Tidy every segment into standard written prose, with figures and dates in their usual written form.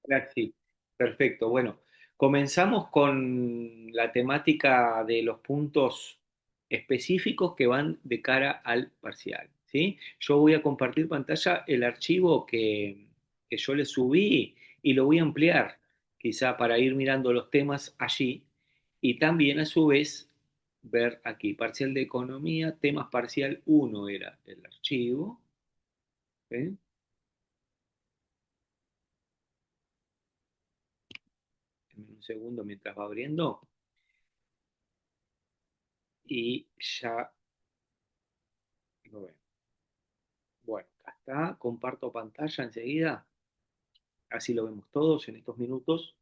Ahora sí, perfecto. Bueno, comenzamos con la temática de los puntos específicos que van de cara al parcial, ¿sí? Yo voy a compartir pantalla el archivo que yo le subí y lo voy a ampliar, quizá para ir mirando los temas allí y también a su vez ver aquí, parcial de economía, temas parcial uno era el archivo, ¿sí? Deme un segundo mientras va abriendo y ya lo veo. Bueno, acá está, comparto pantalla enseguida, así lo vemos todos en estos minutos.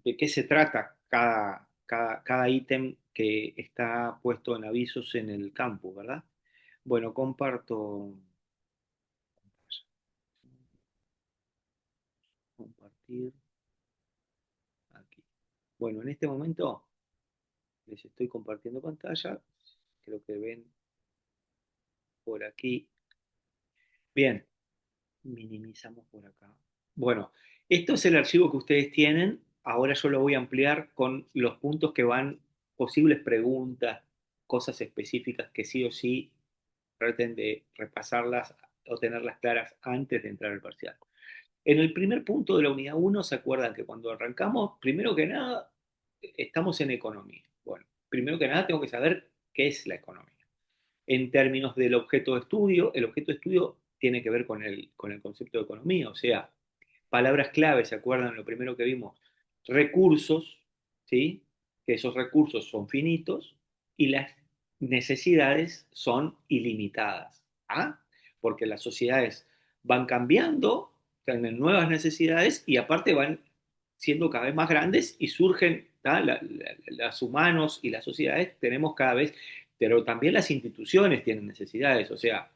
¿De qué se trata cada ítem que está puesto en avisos en el campus, verdad? Bueno, comparto, compartir aquí. Bueno, en este momento les estoy compartiendo pantalla, creo que ven por aquí. Bien, minimizamos por acá. Bueno, esto es el archivo que ustedes tienen. Ahora yo lo voy a ampliar con los puntos que van, posibles preguntas, cosas específicas que sí o sí traten de repasarlas o tenerlas claras antes de entrar al parcial. En el primer punto de la unidad uno, ¿se acuerdan que cuando arrancamos, primero que nada, estamos en economía? Bueno, primero que nada tengo que saber qué es la economía. En términos del objeto de estudio, el objeto de estudio tiene que ver con el concepto de economía, o sea, palabras clave, ¿se acuerdan lo primero que vimos? Recursos, ¿sí? Que esos recursos son finitos y las necesidades son ilimitadas, ¿ah? Porque las sociedades van cambiando, tienen nuevas necesidades y aparte van siendo cada vez más grandes y surgen, las humanos y las sociedades tenemos cada vez, pero también las instituciones tienen necesidades, o sea,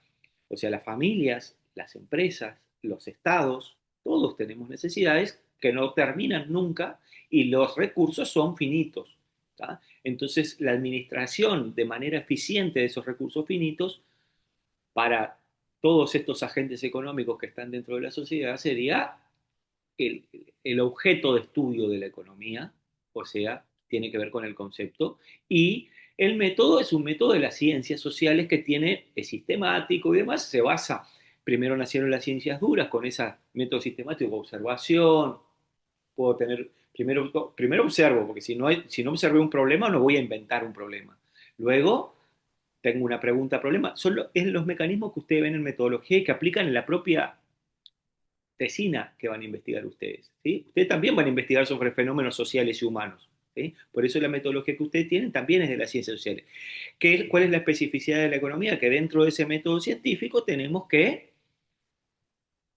las familias, las empresas, los estados, todos tenemos necesidades que no terminan nunca y los recursos son finitos. ¿Tá? Entonces, la administración de manera eficiente de esos recursos finitos para todos estos agentes económicos que están dentro de la sociedad sería el, el objeto de estudio de la economía, o sea, tiene que ver con el concepto, y el método es un método de las ciencias sociales que es sistemático y demás, se basa, primero nacieron las ciencias duras con ese método sistemático, observación, puedo tener, primero observo, porque si no observé un problema no voy a inventar un problema. Luego tengo una pregunta, problema, es los mecanismos que ustedes ven en metodología y que aplican en la propia tesina que van a investigar ustedes. ¿Sí? Ustedes también van a investigar sobre fenómenos sociales y humanos. ¿Sí? Por eso la metodología que ustedes tienen también es de las ciencias sociales. ¿Cuál es la especificidad de la economía? Que dentro de ese método científico tenemos que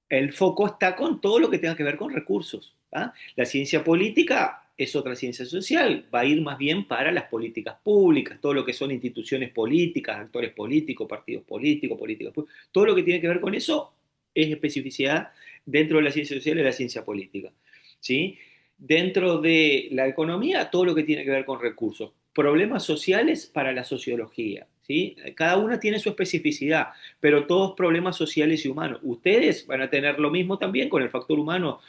el foco está con todo lo que tenga que ver con recursos. ¿Ah? La ciencia política es otra ciencia social, va a ir más bien para las políticas públicas, todo lo que son instituciones políticas, actores políticos, partidos políticos, políticas públicas, todo lo que tiene que ver con eso es especificidad dentro de la ciencia social y la ciencia política. ¿Sí? Dentro de la economía, todo lo que tiene que ver con recursos. Problemas sociales para la sociología. ¿Sí? Cada una tiene su especificidad, pero todos problemas sociales y humanos. Ustedes van a tener lo mismo también con el factor humano,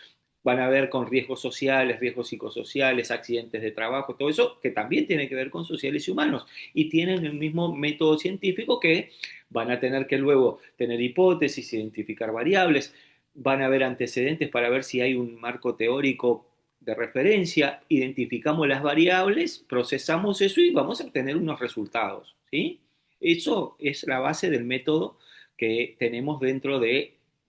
van a ver con riesgos sociales, riesgos psicosociales, accidentes de trabajo, todo eso que también tiene que ver con sociales y humanos. Y tienen el mismo método científico que van a tener que luego tener hipótesis, identificar variables, van a ver antecedentes para ver si hay un marco teórico de referencia, identificamos las variables, procesamos eso y vamos a obtener unos resultados, ¿sí? Eso es la base del método que tenemos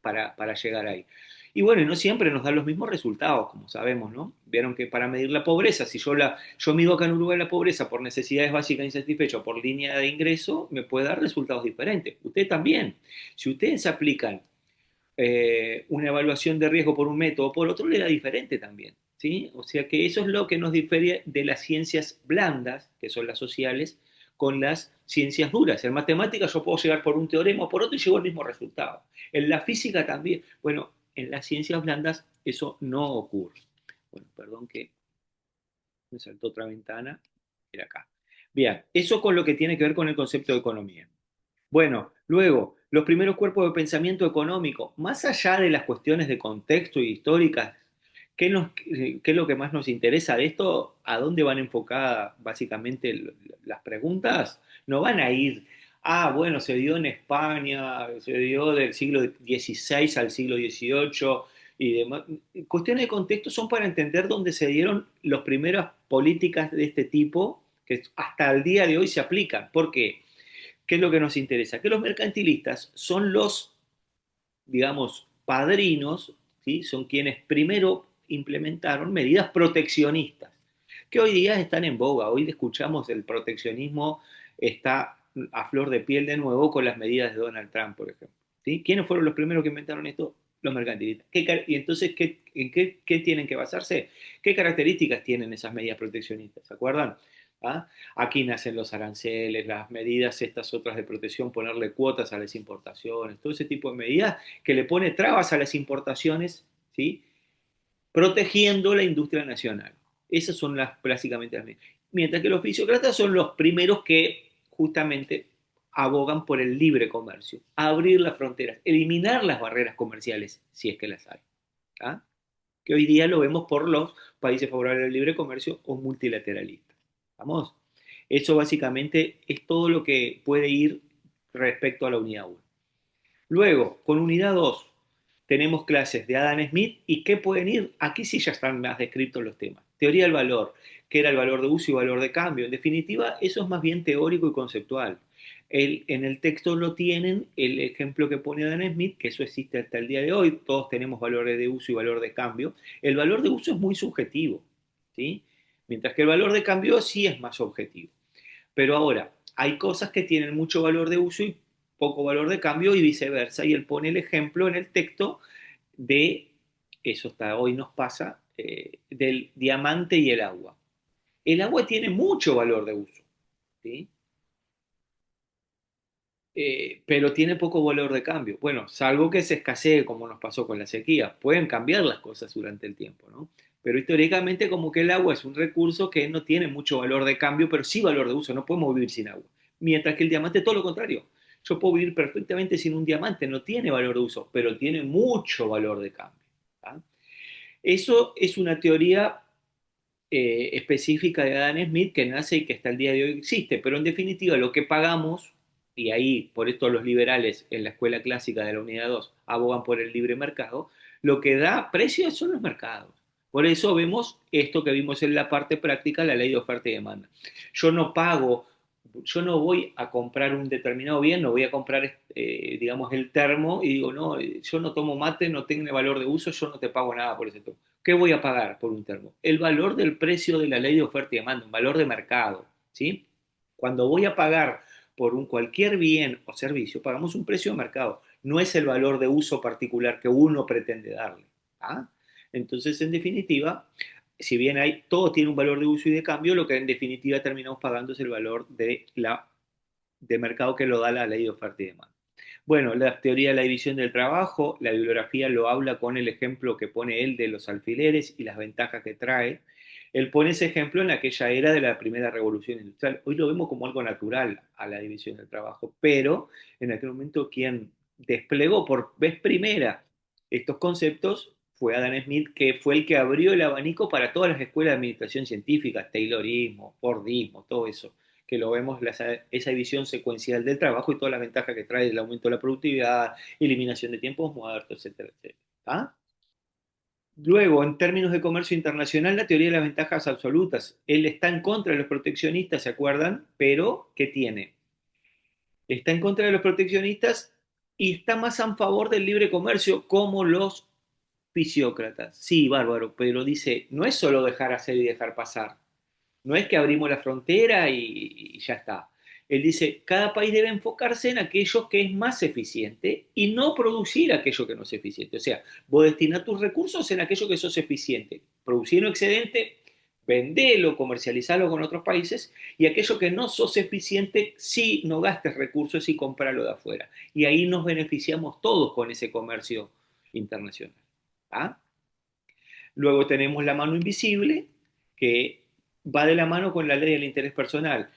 para llegar ahí. Y bueno, y no siempre nos dan los mismos resultados, como sabemos, ¿no? Vieron que para medir la pobreza, si yo mido acá en Uruguay la pobreza por necesidades básicas insatisfechas o por línea de ingreso, me puede dar resultados diferentes. Usted también. Si ustedes aplican una evaluación de riesgo por un método o por otro, le da diferente también, ¿sí? O sea que eso es lo que nos difere de las ciencias blandas, que son las sociales, con las ciencias duras. En matemáticas yo puedo llegar por un teorema o por otro y llego al mismo resultado. En la física también. Bueno, en las ciencias blandas eso no ocurre. Bueno, perdón que me saltó otra ventana. Era acá. Bien, eso con lo que tiene que ver con el concepto de economía. Bueno, luego, los primeros cuerpos de pensamiento económico, más allá de las cuestiones de contexto y históricas, ¿qué es lo que más nos interesa de esto? ¿A dónde van enfocadas básicamente las preguntas? No van a ir, bueno, se dio en España, se dio del siglo XVI al siglo XVIII y demás. Cuestiones de contexto son para entender dónde se dieron las primeras políticas de este tipo que hasta el día de hoy se aplican. ¿Por qué? ¿Qué es lo que nos interesa? Que los mercantilistas son los, digamos, padrinos, ¿sí? Son quienes primero implementaron medidas proteccionistas, que hoy día están en boga. Hoy escuchamos el proteccionismo está a flor de piel de nuevo con las medidas de Donald Trump, por ejemplo. ¿Sí? ¿Quiénes fueron los primeros que inventaron esto? Los mercantilistas. Y entonces, ¿en qué tienen que basarse? ¿Qué características tienen esas medidas proteccionistas? ¿Se acuerdan? ¿Ah? Aquí nacen los aranceles, las medidas estas otras de protección, ponerle cuotas a las importaciones, todo ese tipo de medidas que le pone trabas a las importaciones, ¿sí? Protegiendo la industria nacional. Esas son básicamente las medidas. Mientras que los fisiócratas son los primeros que justamente abogan por el libre comercio, abrir las fronteras, eliminar las barreras comerciales, si es que las hay. ¿Ah? Que hoy día lo vemos por los países favorables al libre comercio o multilateralistas. ¿Vamos? Eso básicamente es todo lo que puede ir respecto a la unidad 1. Luego, con unidad 2 tenemos clases de Adam Smith y qué pueden ir. Aquí sí ya están más descritos los temas. Teoría del valor, que era el valor de uso y valor de cambio. En definitiva, eso es más bien teórico y conceptual. En el texto lo tienen el ejemplo que pone Adam Smith, que eso existe hasta el día de hoy. Todos tenemos valores de uso y valor de cambio. El valor de uso es muy subjetivo, ¿sí? Mientras que el valor de cambio sí es más objetivo. Pero ahora, hay cosas que tienen mucho valor de uso y poco valor de cambio y viceversa. Y él pone el ejemplo en el texto de, eso hasta hoy nos pasa, del diamante y el agua. El agua tiene mucho valor de uso, ¿sí? Pero tiene poco valor de cambio. Bueno, salvo que se escasee como nos pasó con la sequía. Pueden cambiar las cosas durante el tiempo, ¿no? Pero históricamente como que el agua es un recurso que no tiene mucho valor de cambio, pero sí valor de uso. No podemos vivir sin agua. Mientras que el diamante todo lo contrario. Yo puedo vivir perfectamente sin un diamante, no tiene valor de uso, pero tiene mucho valor de cambio. ¿Ah? Eso es una teoría específica de Adam Smith que nace y que hasta el día de hoy existe, pero en definitiva lo que pagamos, y ahí por esto los liberales en la escuela clásica de la unidad 2 abogan por el libre mercado, lo que da precio son los mercados. Por eso vemos esto que vimos en la parte práctica, la ley de oferta y demanda. Yo no pago, yo no voy a comprar un determinado bien, no voy a comprar, digamos, el termo y digo, no, yo no tomo mate, no tiene valor de uso, yo no te pago nada por ese termo. ¿Qué voy a pagar por un termo? El valor del precio de la ley de oferta y demanda, un valor de mercado, ¿sí? Cuando voy a pagar por cualquier bien o servicio, pagamos un precio de mercado, no es el valor de uso particular que uno pretende darle. ¿Ah? Entonces, en definitiva, si bien todo tiene un valor de uso y de cambio, lo que en definitiva terminamos pagando es el valor de mercado que lo da la ley de oferta y demanda. Bueno, la teoría de la división del trabajo, la bibliografía lo habla con el ejemplo que pone él de los alfileres y las ventajas que trae. Él pone ese ejemplo en aquella era de la primera revolución industrial. Hoy lo vemos como algo natural a la división del trabajo, pero en aquel momento quien desplegó por vez primera estos conceptos fue Adam Smith, que fue el que abrió el abanico para todas las escuelas de administración científica, Taylorismo, Fordismo, todo eso que lo vemos, esa división secuencial del trabajo y todas las ventajas que trae el aumento de la productividad, eliminación de tiempos muertos, etcétera, etcétera. ¿Ah? Luego, en términos de comercio internacional, la teoría de las ventajas absolutas. Él está en contra de los proteccionistas, ¿se acuerdan? Pero, ¿qué tiene? Está en contra de los proteccionistas y está más a favor del libre comercio, como los fisiócratas. Sí, bárbaro, pero dice, no es solo dejar hacer y dejar pasar. No es que abrimos la frontera y ya está. Él dice, cada país debe enfocarse en aquello que es más eficiente y no producir aquello que no es eficiente. O sea, vos destinás tus recursos en aquello que sos eficiente. Producir un excedente, vendelo, comercializarlo con otros países y aquello que no sos eficiente, sí, no gastes recursos y comprarlo de afuera. Y ahí nos beneficiamos todos con ese comercio internacional. ¿Ah? Luego tenemos la mano invisible, que va de la mano con la ley del interés personal.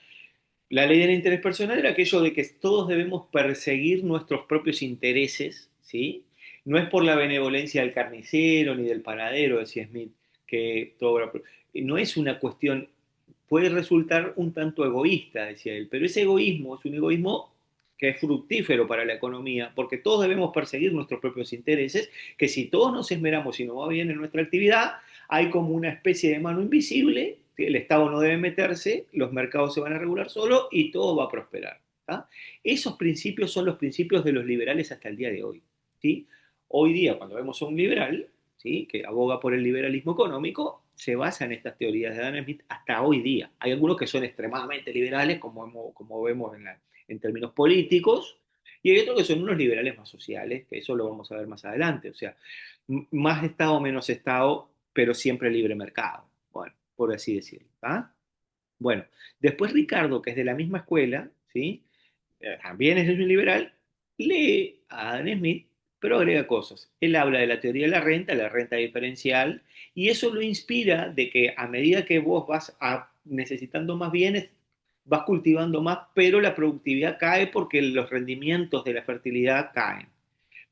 La ley del interés personal era aquello de que todos debemos perseguir nuestros propios intereses, ¿sí? No es por la benevolencia del carnicero ni del panadero, decía Smith, que todo no es una cuestión, puede resultar un tanto egoísta, decía él, pero ese egoísmo es un egoísmo que es fructífero para la economía, porque todos debemos perseguir nuestros propios intereses, que si todos nos esmeramos y nos va bien en nuestra actividad, hay como una especie de mano invisible, que el Estado no debe meterse, los mercados se van a regular solo y todo va a prosperar. ¿Tá? Esos principios son los principios de los liberales hasta el día de hoy. ¿Sí? Hoy día, cuando vemos a un liberal, ¿sí? que aboga por el liberalismo económico, se basa en estas teorías de Adam Smith hasta hoy día. Hay algunos que son extremadamente liberales, como vemos en términos políticos, y hay otros que son unos liberales más sociales, que eso lo vamos a ver más adelante. O sea, más Estado, menos Estado, pero siempre libre mercado. Bueno, por así decirlo. ¿Ah? Bueno, después Ricardo, que es de la misma escuela, ¿sí? También es un liberal, lee a Adam Smith, pero agrega cosas. Él habla de la teoría de la renta diferencial, y eso lo inspira de que a medida que vos necesitando más bienes, vas cultivando más, pero la productividad cae porque los rendimientos de la fertilidad caen.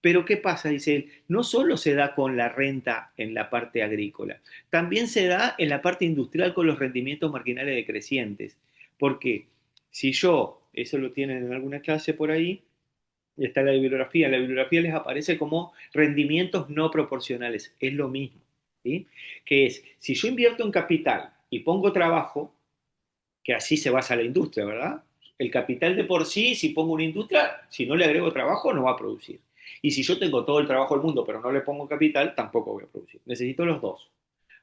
Pero ¿qué pasa? Dice él, no solo se da con la renta en la parte agrícola, también se da en la parte industrial con los rendimientos marginales decrecientes. Porque si yo, eso lo tienen en alguna clase por ahí, está en la bibliografía les aparece como rendimientos no proporcionales, es lo mismo, ¿sí? Que es, si yo invierto en capital y pongo trabajo, que así se basa la industria, ¿verdad? El capital de por sí, si pongo una industria, si no le agrego trabajo, no va a producir. Y si yo tengo todo el trabajo del mundo, pero no le pongo capital, tampoco voy a producir. Necesito los dos.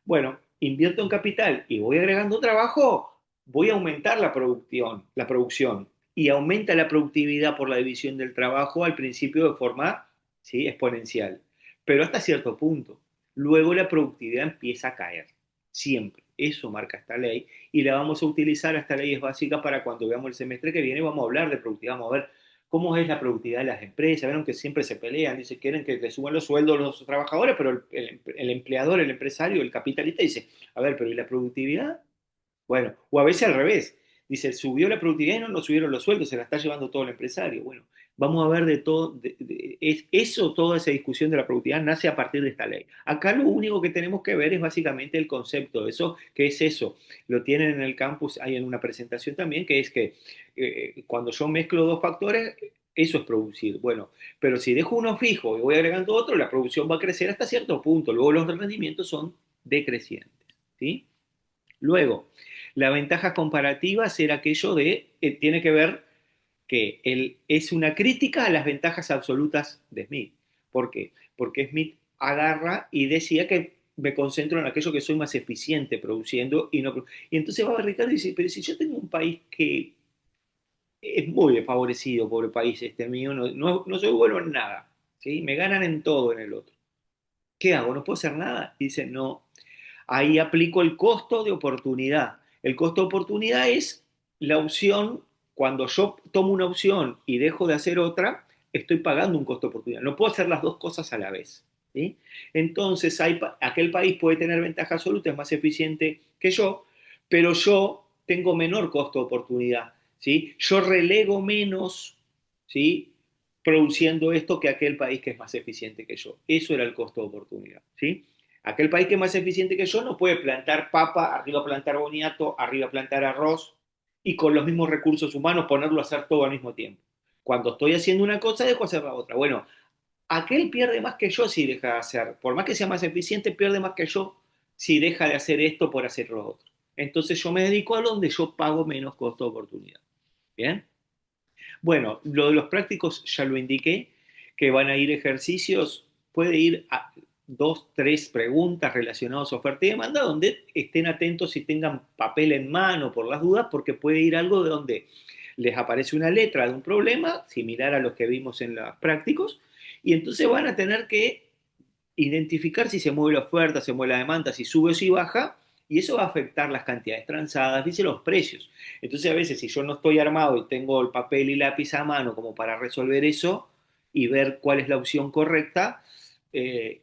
Bueno, invierto en capital y voy agregando trabajo, voy a aumentar la producción y aumenta la productividad por la división del trabajo al principio de forma, ¿sí? exponencial, pero hasta cierto punto. Luego la productividad empieza a caer, siempre. Eso marca esta ley y la vamos a utilizar, esta ley es básica para cuando veamos el semestre que viene, vamos a hablar de productividad, vamos a ver cómo es la productividad de las empresas. Vieron que siempre se pelean, dice, quieren que le suban los sueldos a los trabajadores, pero el empleador, el empresario, el capitalista dice, a ver, pero ¿y la productividad? Bueno, o a veces al revés. Dice, subió la productividad y no nos subieron los sueldos, se la está llevando todo el empresario. Bueno, vamos a ver de todo, eso, toda esa discusión de la productividad nace a partir de esta ley. Acá lo único que tenemos que ver es básicamente el concepto de eso, ¿qué es eso? Lo tienen en el campus, hay en una presentación también, que es que cuando yo mezclo dos factores, eso es producir. Bueno, pero si dejo uno fijo y voy agregando otro, la producción va a crecer hasta cierto punto. Luego los rendimientos son decrecientes. ¿Sí? Luego, la ventaja comparativa será aquello de, tiene que ver que él es una crítica a las ventajas absolutas de Smith. ¿Por qué? Porque Smith agarra y decía que me concentro en aquello que soy más eficiente produciendo y no. Y entonces va a ver Ricardo y dice, pero si yo tengo un país que es muy desfavorecido, pobre país este mío, no soy bueno en nada, ¿sí? Me ganan en todo en el otro. ¿Qué hago? ¿No puedo hacer nada? Y dice, no, ahí aplico el costo de oportunidad. El costo de oportunidad es la opción, cuando yo tomo una opción y dejo de hacer otra, estoy pagando un costo de oportunidad. No puedo hacer las dos cosas a la vez. ¿Sí? Entonces, aquel país puede tener ventaja absoluta, es más eficiente que yo, pero yo tengo menor costo de oportunidad. ¿Sí? Yo relego menos, ¿sí? produciendo esto que aquel país que es más eficiente que yo. Eso era el costo de oportunidad. ¿Sí? Aquel país que es más eficiente que yo no puede plantar papa, arriba plantar boniato, arriba plantar arroz y con los mismos recursos humanos ponerlo a hacer todo al mismo tiempo. Cuando estoy haciendo una cosa, dejo hacer la otra. Bueno, aquel pierde más que yo si deja de hacer. Por más que sea más eficiente, pierde más que yo si deja de hacer esto por hacer lo otro. Entonces yo me dedico a donde yo pago menos costo de oportunidad. ¿Bien? Bueno, lo de los prácticos ya lo indiqué, que van a ir ejercicios, puede ir a dos, tres preguntas relacionadas a oferta y demanda, donde estén atentos y tengan papel en mano por las dudas, porque puede ir algo de donde les aparece una letra de un problema, similar a los que vimos en los prácticos, y entonces van a tener que identificar si se mueve la oferta, se mueve la demanda, si sube o si baja, y eso va a afectar las cantidades transadas, dice los precios. Entonces a veces si yo no estoy armado y tengo el papel y lápiz a mano como para resolver eso y ver cuál es la opción correcta,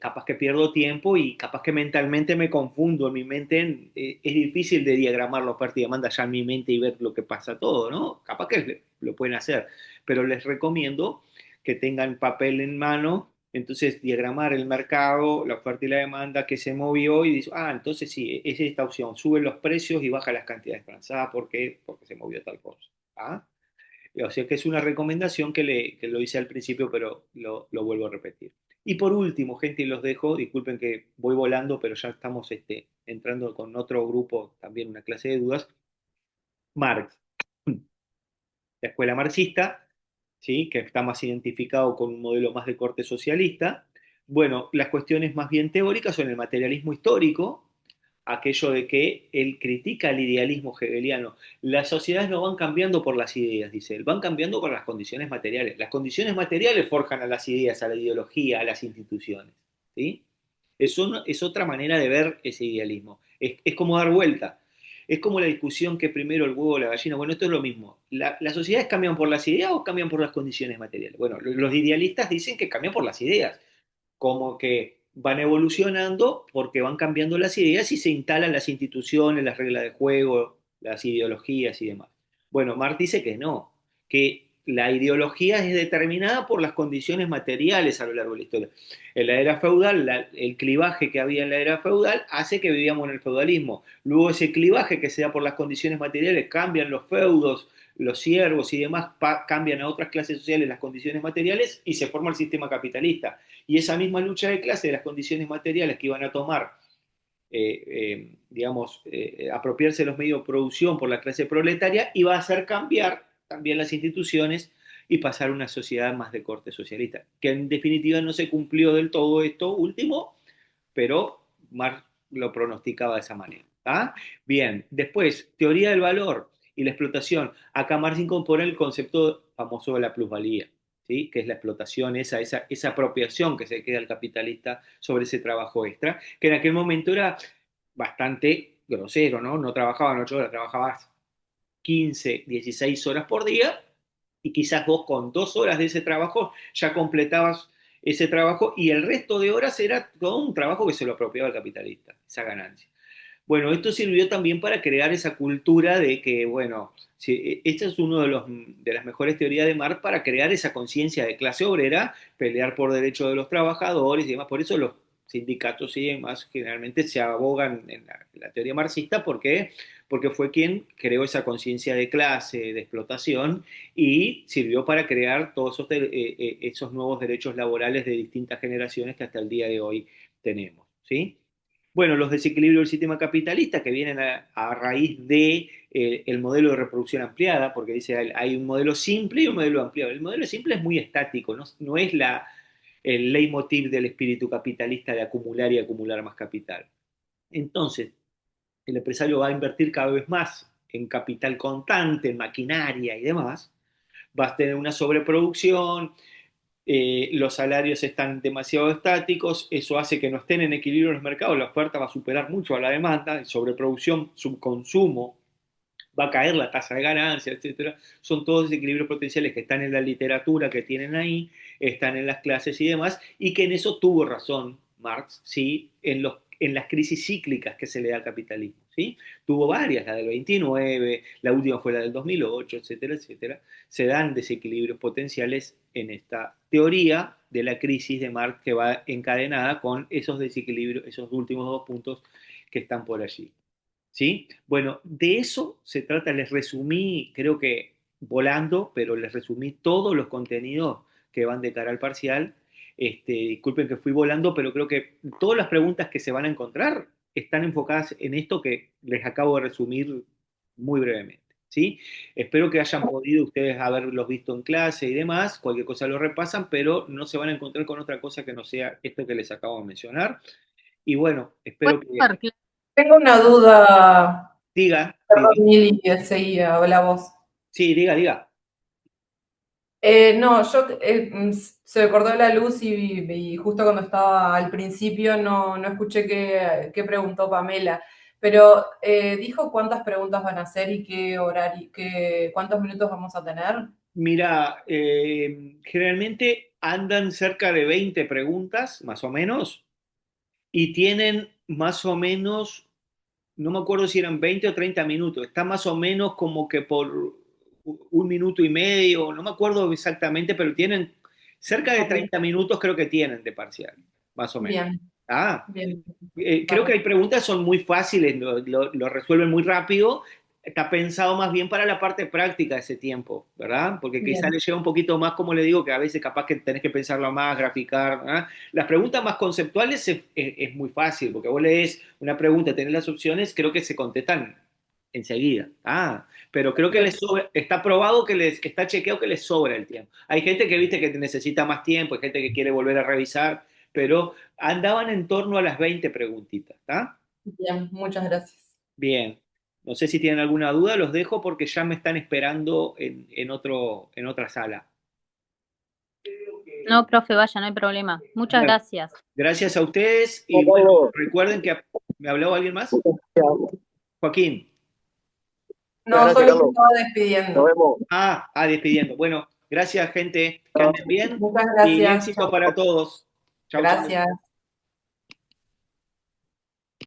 capaz que pierdo tiempo y capaz que mentalmente me confundo. En mi mente es difícil de diagramar la oferta y demanda ya en mi mente y ver lo que pasa todo, ¿no? Capaz que lo pueden hacer, pero les recomiendo que tengan papel en mano, entonces diagramar el mercado, la oferta y la demanda que se movió y dice, ah, entonces sí, es esta opción, sube los precios y baja las cantidades transadas, ¿por qué? Porque se movió tal cosa. ¿Ah? O sea que es una recomendación que lo hice al principio, pero lo vuelvo a repetir. Y por último, gente, y los dejo, disculpen que voy volando, pero ya estamos entrando con otro grupo, también una clase de dudas. Marx, la escuela marxista, ¿sí? Que está más identificado con un modelo más de corte socialista. Bueno, las cuestiones más bien teóricas son el materialismo histórico, aquello de que él critica el idealismo hegeliano. Las sociedades no van cambiando por las ideas, dice él, van cambiando por las condiciones materiales. Las condiciones materiales forjan a las ideas, a la ideología, a las instituciones. ¿Sí? Es otra manera de ver ese idealismo. Es como dar vuelta. Es como la discusión que primero el huevo o la gallina. Bueno, esto es lo mismo. ¿Las sociedades cambian por las ideas o cambian por las condiciones materiales? Bueno, los idealistas dicen que cambian por las ideas, como que van evolucionando porque van cambiando las ideas y se instalan las instituciones, las reglas de juego, las ideologías y demás. Bueno, Marx dice que no, que la ideología es determinada por las condiciones materiales a lo largo de la historia. En la era feudal, el clivaje que había en la era feudal hace que vivíamos en el feudalismo. Luego ese clivaje que se da por las condiciones materiales, cambian los feudos, los siervos y demás, cambian a otras clases sociales las condiciones materiales y se forma el sistema capitalista. Y esa misma lucha de clase de las condiciones materiales que iban a tomar, digamos, apropiarse de los medios de producción por la clase proletaria, iba a hacer cambiar también las instituciones y pasar a una sociedad más de corte socialista, que en definitiva no se cumplió del todo esto último, pero Marx lo pronosticaba de esa manera. ¿Ah? Bien, después, teoría del valor y la explotación. Acá Marx incorpora el concepto famoso de la plusvalía, ¿sí? Que es la explotación, esa apropiación que se queda al capitalista sobre ese trabajo extra, que en aquel momento era bastante grosero, ¿no? No trabajaban 8 horas, trabajabas 15, 16 horas por día y quizás vos con 2 horas de ese trabajo ya completabas ese trabajo y el resto de horas era todo un trabajo que se lo apropiaba el capitalista, esa ganancia. Bueno, esto sirvió también para crear esa cultura de que, bueno, sí, esta es una de las mejores teorías de Marx para crear esa conciencia de clase obrera, pelear por derechos de los trabajadores y demás. Por eso los sindicatos y demás generalmente se abogan en la teoría marxista porque fue quien creó esa conciencia de clase, de explotación y sirvió para crear todos esos nuevos derechos laborales de distintas generaciones que hasta el día de hoy tenemos, ¿sí? Bueno, los desequilibrios del sistema capitalista que vienen a raíz de el modelo de reproducción ampliada, porque dice hay un modelo simple y un modelo ampliado. El modelo simple es muy estático, no es el leitmotiv del espíritu capitalista de acumular y acumular más capital. Entonces, el empresario va a invertir cada vez más en capital contante, en maquinaria y demás, vas a tener una sobreproducción, los salarios están demasiado estáticos, eso hace que no estén en equilibrio en los mercados, la oferta va a superar mucho a la demanda, sobreproducción, subconsumo, va a caer la tasa de ganancia, etcétera. Son todos desequilibrios potenciales que están en la literatura, que tienen ahí, están en las clases y demás, y que en eso tuvo razón Marx, ¿sí? En las crisis cíclicas que se le da al capitalismo, ¿sí? Tuvo varias, la del 29, la última fue la del 2008, etcétera, etcétera. Se dan desequilibrios potenciales en esta teoría de la crisis de Marx que va encadenada con esos desequilibrios, esos últimos dos puntos que están por allí. ¿Sí? Bueno, de eso se trata, les resumí, creo que volando, pero les resumí todos los contenidos que van de cara al parcial. Disculpen que fui volando, pero creo que todas las preguntas que se van a encontrar están enfocadas en esto que les acabo de resumir muy brevemente. ¿Sí? Espero que hayan podido ustedes haberlos visto en clase y demás, cualquier cosa lo repasan, pero no se van a encontrar con otra cosa que no sea esto que les acabo de mencionar. Y bueno, Puede espero que ser, claro. Tengo una duda, diga, perdón, diga. Mili, seguía, habla vos. Sí, diga, diga. No, se me cortó la luz y justo cuando estaba al principio no escuché qué preguntó Pamela, pero dijo cuántas preguntas van a hacer y qué horario, cuántos minutos vamos a tener. Mira, generalmente andan cerca de 20 preguntas, más o menos, y tienen más o menos, no me acuerdo si eran 20 o 30 minutos, está más o menos como que por 1 minuto y medio, no me acuerdo exactamente, pero tienen cerca de Ok, 30 minutos creo que tienen de parcial, más o menos. bien, Ah, bien. creo que hay Bárbaro. preguntas son muy fáciles, lo resuelven muy rápido. Está pensado más bien para la parte práctica de ese tiempo, ¿verdad? Porque quizá le Bien, lleva un poquito más, como le digo, que a veces capaz que tenés que pensarlo más, graficar. ¿Ah? Las preguntas más conceptuales es muy fácil, porque vos lees una pregunta, tenés las opciones, creo que se contestan enseguida. Ah, pero creo que les perfecto. sobra, está probado que está chequeado que les sobra el tiempo. Hay gente que viste que necesita más tiempo, hay gente que quiere volver a revisar, pero andaban en torno a las 20 preguntitas, ¿está? Bien, muchas gracias. Bien. No sé si tienen alguna duda, los dejo porque ya me están esperando en otra sala. No, profe, vaya, no hay problema. Muchas Bueno, gracias. gracias a ustedes y Juan bueno, Pablo, recuerden que me habló alguien más. muchas Joaquín. No, gracias, solo se Carlos. estaba Nos despidiendo. vemos. Despidiendo. Bueno, gracias gente, que Chao. anden bien Muchas y gracias. éxito para todos. Chau, chau. Gracias.